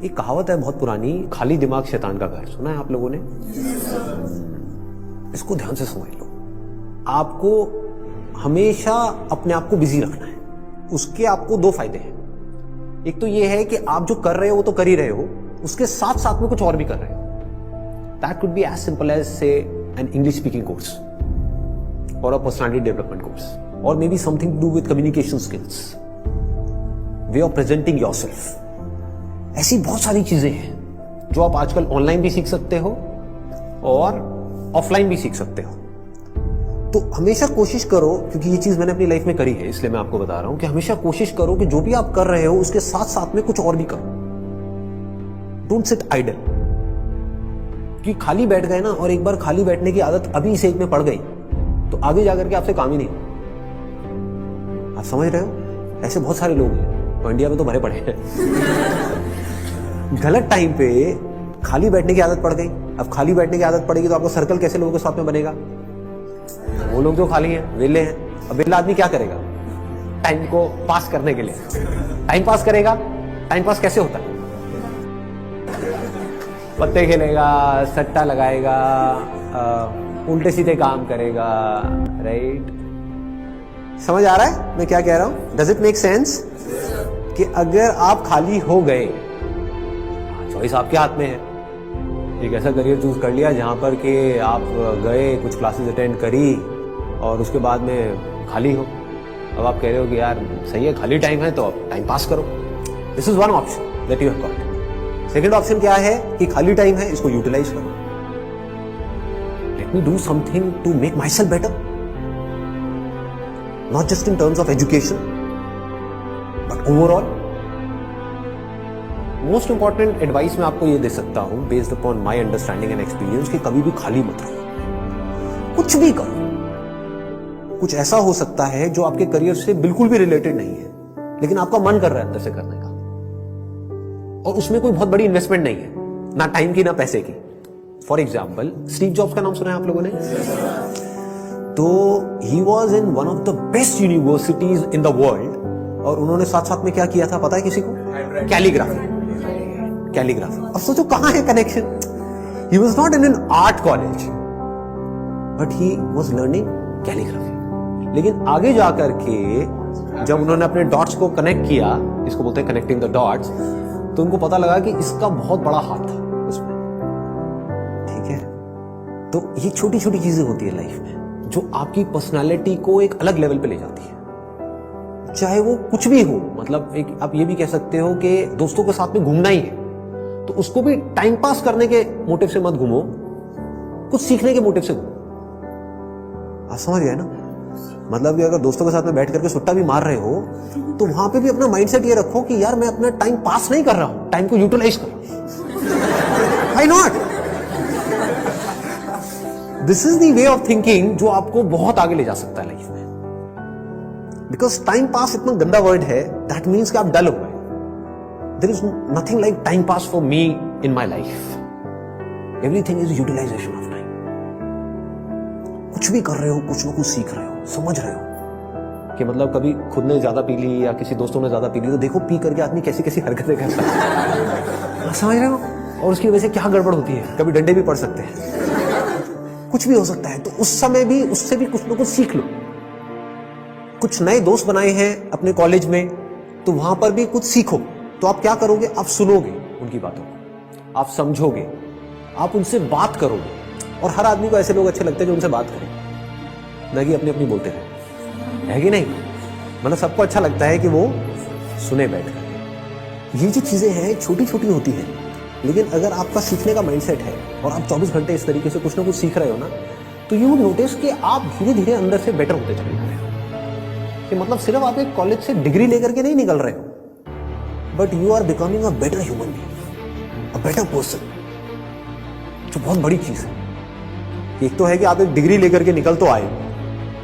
एक कहावत है बहुत पुरानी, खाली दिमाग शैतान का घर। सुना है आप लोगों ने? इसको ध्यान से समझ लो। आपको हमेशा अपने आप को बिजी रखना है। उसके आपको दो फायदे हैं। एक तो ये है कि आप जो कर रहे हो वो तो कर ही रहे हो, उसके साथ साथ में कुछ और भी कर रहे हो। That could be as simple as say an English speaking course और अ पर्सनालिटी डेवलपमेंट कोर्स, और maybe something to do with communication skills, way of presenting yourself. ऐसी बहुत सारी चीजें हैं जो आप आजकल ऑनलाइन भी सीख सकते हो और ऑफलाइन भी सीख सकते हो। तो हमेशा कोशिश करो, क्योंकि ये चीज मैंने अपनी लाइफ में करी है इसलिए मैं आपको बता रहा हूं कि हमेशा कोशिश करो कि जो भी आप कर रहे हो उसके साथ साथ में कुछ और भी करो। Don't sit idle. कि खाली बैठ गए ना, और एक बार खाली बैठने की आदत अभी इस एज में पड़ गई तो आगे जाकर के आपसे काम ही नहीं। आप समझ रहे हो? ऐसे बहुत सारे लोग हैं और इंडिया में तो भरे पड़े हैं। गलत टाइम पे खाली बैठने की आदत पड़ गई। अब खाली बैठने की आदत पड़ेगी तो आपका सर्कल कैसे लोगों के साथ में बनेगा? वो लोग जो खाली हैं, वेले हैं। अब वेला आदमी क्या करेगा टाइम को पास करने के लिए? टाइम पास करेगा। टाइम पास कैसे होता है? पत्ते खेलेगा, सट्टा लगाएगा, उल्टे सीधे काम करेगा। राइट? समझ आ रहा है मैं क्या कह रहा हूं? Does it make sense? कि अगर आप खाली हो गए, चॉइस आपके हाथ में है। एक ऐसा करियर चूज कर लिया जहां पर कि आप गए, कुछ क्लासेस अटेंड करी और उसके बाद में खाली हो। अब आप कह रहे हो कि यार सही है, खाली टाइम है तो अब टाइम पास करो। This is one option that you have got. Second option क्या है कि खाली टाइम है, इसको यूटिलाइज करो। Let me do something to make myself better, not just in terms of education but overall. Most important advice मैं आपको ये दे सकता हूं based upon my understanding and experience, कि कभी भी खाली मत रहो, कुछ भी करो। कुछ ऐसा हो सकता है जो आपके करियर से बिल्कुल भी रिलेटेड नहीं है, लेकिन आपका मन कर रहा है अंदर से करने का, और उसमें कोई बहुत बड़ी इन्वेस्टमेंट नहीं है, ना टाइम की ना पैसे की। फॉर एग्जाम्पल, स्टीव जॉब्स का नाम सुना है आप लोगों ने? तो he was in one of the best universities in the world, और उन्होंने साथ साथ में क्या किया था पता है किसी को? कैलीग्राफी। कैलीग्राफी। अब सोचो कहां है connection? He was not in an art college but he was learning calligraphy. लेकिन आगे जाकर के जब उन्होंने अपने डॉट्स को कनेक्ट किया, इसको बोलते हैं कनेक्टिंग द डॉट्स, तो उनको पता लगा कि इसका बहुत बड़ा हाथ था उसमें। ठीक है? तो ये छोटी छोटी चीजें होती है लाइफ में जो आपकी पर्सनालिटी को एक अलग लेवल पे ले जाती है। चाहे वो कुछ भी हो, मतलब एक आप ये भी कह सकते हो कि दोस्तों के साथ में घूमना ही है तो उसको भी टाइम पास करने के मोटिव से मत घूमो, कुछ सीखने के मोटिव से घूमो। आप समझ गए ना? मतलब कि अगर दोस्तों के साथ में बैठ करके सुट्टा भी मार रहे हो तो वहां पे भी अपना माइंडसेट ये रखो कि यार मैं अपना टाइम पास नहीं कर रहा हूं, टाइम को यूटिलाइज कर रहा हूं। Why not? This is the way of thinking जो आपको बहुत आगे ले जा सकता है लाइफ में। बिकॉज टाइम पास इतना गंदा वर्ड है, दैट मीन्स कि आप डल हो गए। There is nothing like time pass for me in my life. Everything is utilization of time. कुछ भी कर रहे हो, कुछ ना कुछ सीख रहे हो, समझ रहे हो कि मतलब कभी खुद ने ज्यादा पी ली या किसी दोस्तों ने ज्यादा पी ली तो देखो पी करके आदमी कैसी कैसी हरकतें करता है। समझ रहे हो? और उसकी वजह से क्या गड़बड़ होती है, कभी डंडे भी पड़ सकते हैं, कुछ भी हो सकता है। तो उस समय भी उससे भी कुछ ना कुछ सीख लो। कुछ नए दोस्त बनाए हैं अपने कॉलेज में तो वहां पर भी कुछ सीखो। तो आप क्या करोगे? आप सुनोगे उनकी बातों को, आप समझोगे, आप उनसे बात करोगे। और हर आदमी को ऐसे लोग अच्छे लगते हैं जो उनसे बात करें, ना कि अपनी अपनी बोलते रहे, है कि नहीं? मतलब सबको अच्छा लगता है कि वो सुने बैठ कर। ये जो चीजें हैं छोटी छोटी होती हैं, लेकिन अगर आपका सीखने का माइंडसेट है और आप 24 घंटे इस तरीके से कुछ ना कुछ सीख रहे हो ना, तो यू विल नोटिस कि आप धीरे धीरे अंदर से बेटर होते चले जा रहे हो। कि मतलब सिर्फ आप एक कॉलेज से डिग्री लेकर के नहीं निकल रहे हो, but you are becoming a better human being, a better person, जो बहुत बड़ी चीज है। एक तो है कि आप एक डिग्री लेकर के निकल तो आए,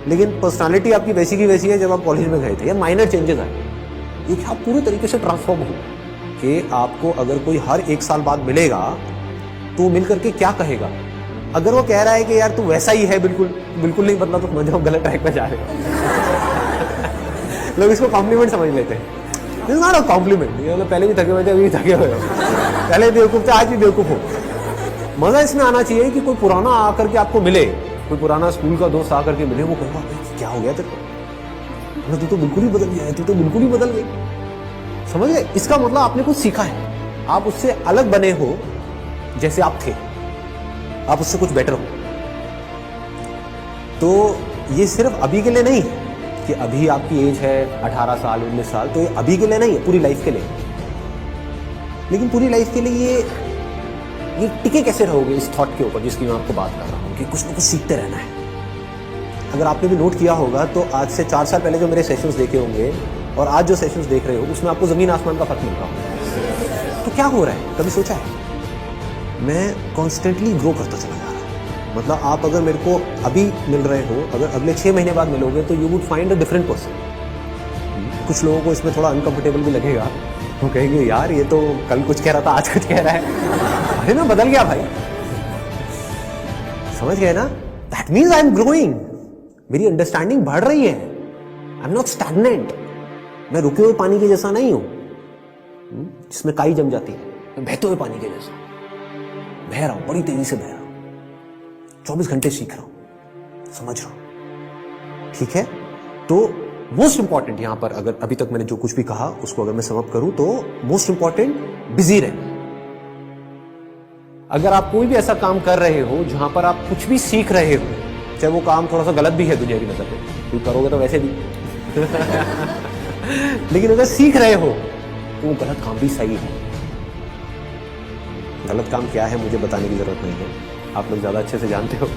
लेकिन पर्सनालिटी आपकी वैसी की वैसी है जब आप कॉलेज में गए थे, या माइनर चेंजेस आए। एक आप पूरे तरीके से ट्रांसफॉर्म हो कि आपको अगर कोई हर 1 साल बाद मिलेगा तो मिल करके क्या कहेगा? अगर वो कह रहा है कि यार तू वैसा ही है, बिल्कुल बिल्कुल नहीं बदला, तो समझो गलत ट्रैक पर जा रहे हो। लोग इसको कॉम्प्लीमेंट समझ लेते हैं। This not a compliment. ये मतलब पहले भी थके हुए थे, अभी भी थके हुए हो, पहले बेवकूफ थे, आज भी बेवकूफ हो। मजा इसमें आना चाहिए कि कोई पुराना आकर के आपको मिले, कोई पुराना स्कूल का दोस्त आकर के मिले, वो कहेगा क्या हो गया तेरे को, तू तो बिल्कुल ही बदल गया है, तू तो बिल्कुल ही बदल गई। समझ गए? इसका मतलब आपने कुछ सीखा है, आप उससे अलग बने हो जैसे आप थे, आप उससे कुछ बेटर हो। तो ये सिर्फ अभी के लिए नहीं है कि अभी आपकी एज है 18 साल 19 साल, तो ये अभी के लिए नहीं है, पूरी लाइफ के लिए। लेकिन पूरी लाइफ के लिए ये टिके कैसे रहोगे इस थॉट के ऊपर जिसकी मैं आपको बात कर रहा हूँ कि कुछ ना कुछ सीखते रहना है। अगर आपने भी नोट किया होगा तो आज से 4 साल पहले जो मेरे सेशंस देखे होंगे और आज जो सेशंस देख रहे हो उसमें आपको जमीन आसमान का फर्क मिलता होगा। तो क्या हो रहा है, कभी सोचा है? मैं कॉन्स्टेंटली ग्रो करता चला जा रहा हूँ। मतलब आप अगर मेरे को अभी मिल रहे हो, अगर अगले 6 महीने बाद मिलोगे तो you would find a different person. कुछ लोगों को इसमें थोड़ा अनकंफर्टेबल भी लगेगा, वो कहेंगे यार ये तो कल कुछ कह रहा था आज कुछ कह रहा है। अरे मैं बदल गया भाई, समझ गए ना? That means I am growing, मेरी अंडरस्टैंडिंग बढ़ रही है। आई एम नॉट स्टैग्नेंट, मैं रुके हुए पानी के जैसा नहीं हूं जिसमें काई जम जाती है। मैं बहते हुए पानी के जैसा बह रहा हूं, बड़ी तेजी से बह रहा हूं, 24 घंटे सीख रहा हूं, समझ रहा हूं। ठीक है? तो मोस्ट इंपॉर्टेंट यहां पर, अगर अभी तक मैंने जो कुछ भी कहा उसको अगर मैं समअप करूं तो मोस्ट इंपॉर्टेंट बिजी रहना। अगर आप कोई भी ऐसा काम कर रहे हो जहां पर आप कुछ भी सीख रहे हो, चाहे वो काम थोड़ा सा गलत भी है दुनिया की नजर में, तो करोगे तो वैसे भी लेकिन अगर सीख रहे हो तो वो गलत काम भी सही है। गलत काम क्या है मुझे बताने की जरूरत नहीं है, आप लोग ज्यादा अच्छे से जानते हो।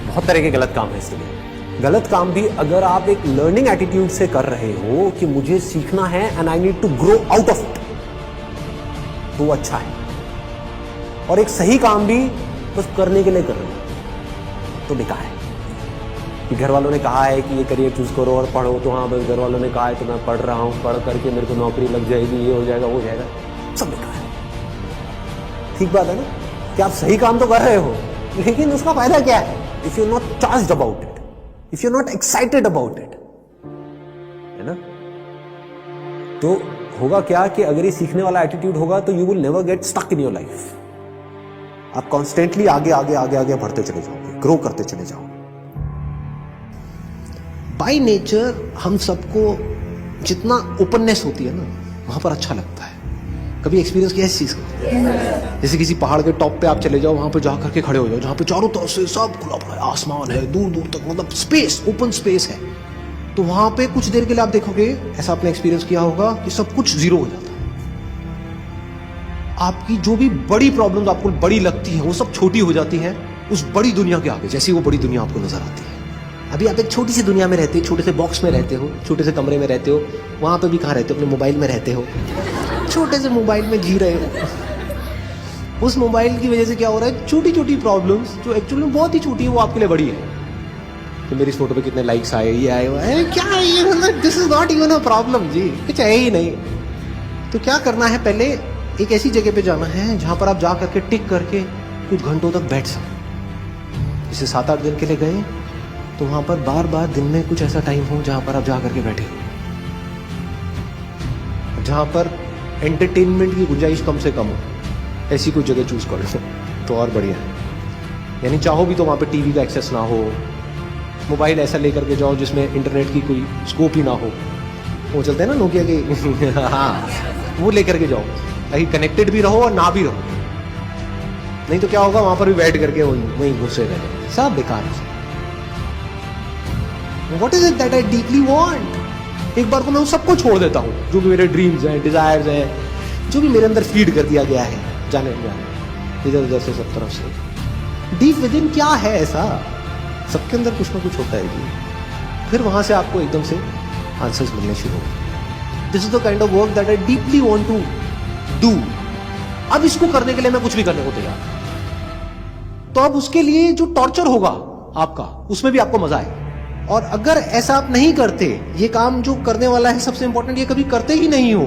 बहुत तरह के गलत काम है इसलिए। गलत काम भी अगर आप एक लर्निंग एटीट्यूड से कर रहे हो कि मुझे सीखना है and I need to grow out of it, तो वो अच्छा है। और एक सही काम भी बस करने के लिए कर रहे हो तो बेकार है। कि घर वालों ने कहा है कि ये करियर चूज करो और पढ़ो, तो हाँ बस घर वालों ने कहा है तो मैं पढ़ रहा हूं, पढ़ करके मेरे को नौकरी लग जाएगी, ये हो जाएगा वो हो जाएगा, सब बेकार है। ठीक बात है ना कि आप सही काम तो कर रहे हो लेकिन उसका फायदा क्या है if you not charged about it, if you not excited about it, है ना? तो होगा क्या कि अगर ये सीखने वाला एटीट्यूड होगा तो you will never get stuck in your life. आप कॉन्स्टेंटली आगे आगे आगे आगे बढ़ते चले जाओगे, ग्रो करते चले जाओगे। बाय नेचर हम सबको जितना ओपननेस होती है ना वहां पर अच्छा लगता है। कभी एक्सपीरियंस किया इस चीज का? जैसे किसी पहाड़ के टॉप पे आप चले जाओ, वहां पे जाकर के खड़े हो जाओ जहां पे चारों तरफ से सब खुला पड़ा है, आसमान है दूर दूर तक, मतलब स्पेस, ओपन स्पेस है। तो वहां पे कुछ देर के लिए आप देखोगे, ऐसा आपने एक्सपीरियंस किया होगा कि सब कुछ जीरो हो जाता है। आपकी जो भी बड़ी प्रॉब्लम्स आपको बड़ी लगती है वो सब छोटी हो जाती है उस बड़ी दुनिया के आगे, जैसी वो बड़ी दुनिया आपको नजर आती है। अभी आप एक छोटी सी दुनिया में रहते हो, छोटे से बॉक्स में रहते हो, छोटे से कमरे में रहते हो, वहां पे भी कहाँ रहते हो? अपने मोबाइल में रहते हो, छोटे से मोबाइल में जी रहे हो। उस मोबाइल की वजह से क्या हो रहा है, छोटी छोटी प्रॉब्लम्स जो एक्चुअली में बहुत ही छोटी है वो आपके लिए बड़ी है। तो मेरी इस फोटो पे कितने लाइक्स आए, ये आए, वो आए, क्या है ये, मतलब this is not even a problem जी, कुछ है ही नहीं। तो क्या करना है, पहले एक ऐसी जगह पे जाना है जहां पर आप जा करके टिक करके कुछ घंटों तक बैठ सको। जैसे 7-8 दिन के लिए गए तो वहां पर बार बार दिन में कुछ ऐसा टाइम हो जहां पर आप जा करके बैठे हो, जहां पर एंटरटेनमेंट की गुंजाइश कम से कम हो, ऐसी कोई जगह चूज कर लो तो और बढ़िया है। यानी चाहो भी तो वहां पे टीवी का एक्सेस ना हो, मोबाइल ऐसा लेकर के जाओ जिसमें इंटरनेट की कोई स्कोप ही ना हो, वो चलते हैं ना नोकिया के हाँ, वो लेकर के जाओ ताकि कनेक्टेड भी रहो और ना भी रहो। नहीं तो क्या होगा, वहां पर भी बैठ करके वहीं घुसे रहे, सब बेकार है। What is it that I deeply want? एक बार को मैं उन सबको छोड़ देता हूँ जो भी मेरे ड्रीम्स हैं, डिजायर्स हैं, जो भी मेरे अंदर फीड कर दिया गया है जाने इधर उधर से सब तरफ से। डीप विद इन क्या है ऐसा, सबके अंदर कुछ ना कुछ होता है जी। फिर वहां से आपको एकदम से आंसर्स मिलने शुरू हो। This is the kind of work that I deeply want to do. अब इसको करने के लिए मैं कुछ भी करने को तैयार। तो अब उसके लिए जो टॉर्चर होगा आपका, उसमें भी आपको मजा आए। और अगर ऐसा आप नहीं करते, ये काम जो करने वाला है सबसे इंपॉर्टेंट, ये कभी करते ही नहीं हो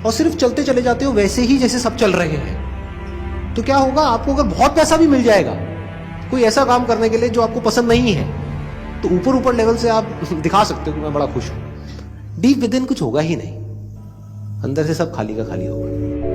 और सिर्फ चलते चले जाते हो वैसे ही जैसे सब चल रहे हैं, तो क्या होगा, आपको अगर बहुत पैसा भी मिल जाएगा कोई ऐसा काम करने के लिए जो आपको पसंद नहीं है, तो ऊपर ऊपर लेवल से आप दिखा सकते हो कि मैं बड़ा खुश हूं, डीप विद इन कुछ होगा ही नहीं। अंदर से सब खाली का खाली होगा।